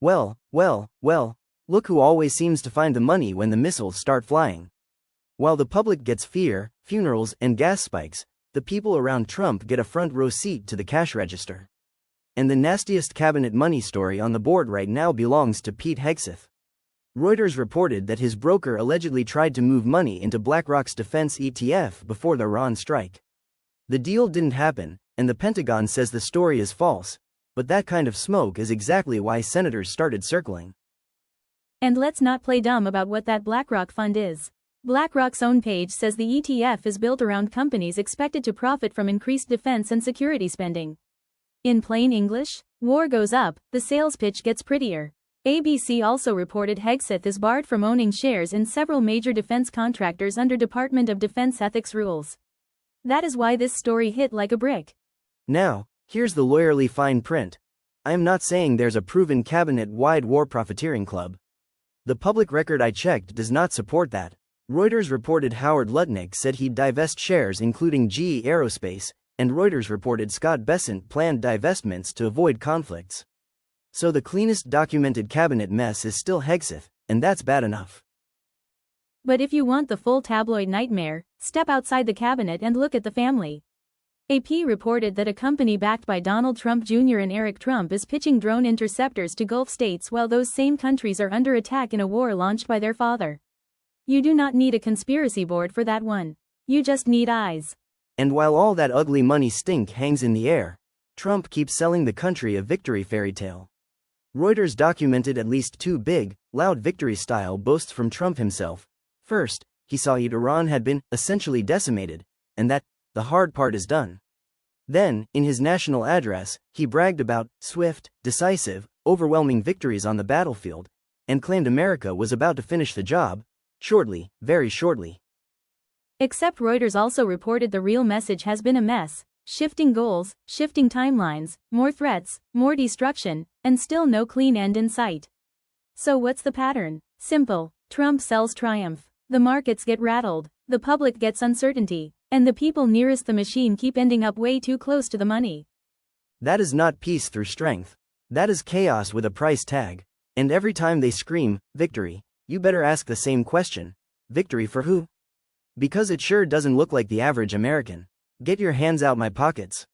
Well, look who always seems to find the money when the missiles start flying. While the public gets fear, funerals, and gas spikes, the people around Trump get a front row seat to the cash register. And the nastiest cabinet money story on the board right now belongs to Pete Hegseth. Reuters reported that his broker allegedly tried to move money into BlackRock's defense ETF before the Iran strike. The deal didn't happen, and the Pentagon says the story is false, but that kind of smoke is exactly why senators started circling. And let's not play dumb about what that BlackRock fund is. BlackRock's own page says the ETF is built around companies expected to profit from increased defense and security spending. In plain English, war goes up, the sales pitch gets prettier. ABC also reported Hegseth is barred from owning shares in several major defense contractors under Department of Defense ethics rules. That is why this story hit like a brick. Now, here's the lawyerly fine print. I am not saying there's a proven cabinet-wide war profiteering club. The public record I checked does not support that. Reuters reported Howard Lutnick said he'd divest shares including GE Aerospace, and Reuters reported Scott Bessent planned divestments to avoid conflicts. So the cleanest documented cabinet mess is still Hegseth, and that's bad enough. But if you want the full tabloid nightmare, step outside the cabinet and look at the family. AP reported that a company backed by Donald Trump Jr. and Eric Trump is pitching drone interceptors to Gulf states while those same countries are under attack in a war launched by their father. You do not need a conspiracy board for that one. You just need eyes. And while all that ugly money stink hangs in the air, Trump keeps selling the country a victory fairy tale. Reuters documented at least two big, loud victory-style boasts from Trump himself. First, he saw Iran had been essentially decimated, and that the hard part is done. Then, in his national address, he bragged about swift, decisive, overwhelming victories on the battlefield, and claimed America was about to finish the job, shortly, very shortly. Except Reuters also reported the real message has been a mess. Shifting goals, shifting timelines, more threats, more destruction, and still no clean end in sight. So what's the pattern? Simple. Trump sells triumph. The markets get rattled, the public gets uncertainty, and the people nearest the machine keep ending up way too close to the money. That is not peace through strength. That is chaos with a price tag. And every time they scream, victory, you better ask the same question. Victory for who? Because it sure doesn't look like the average American. Get your hands out my pockets.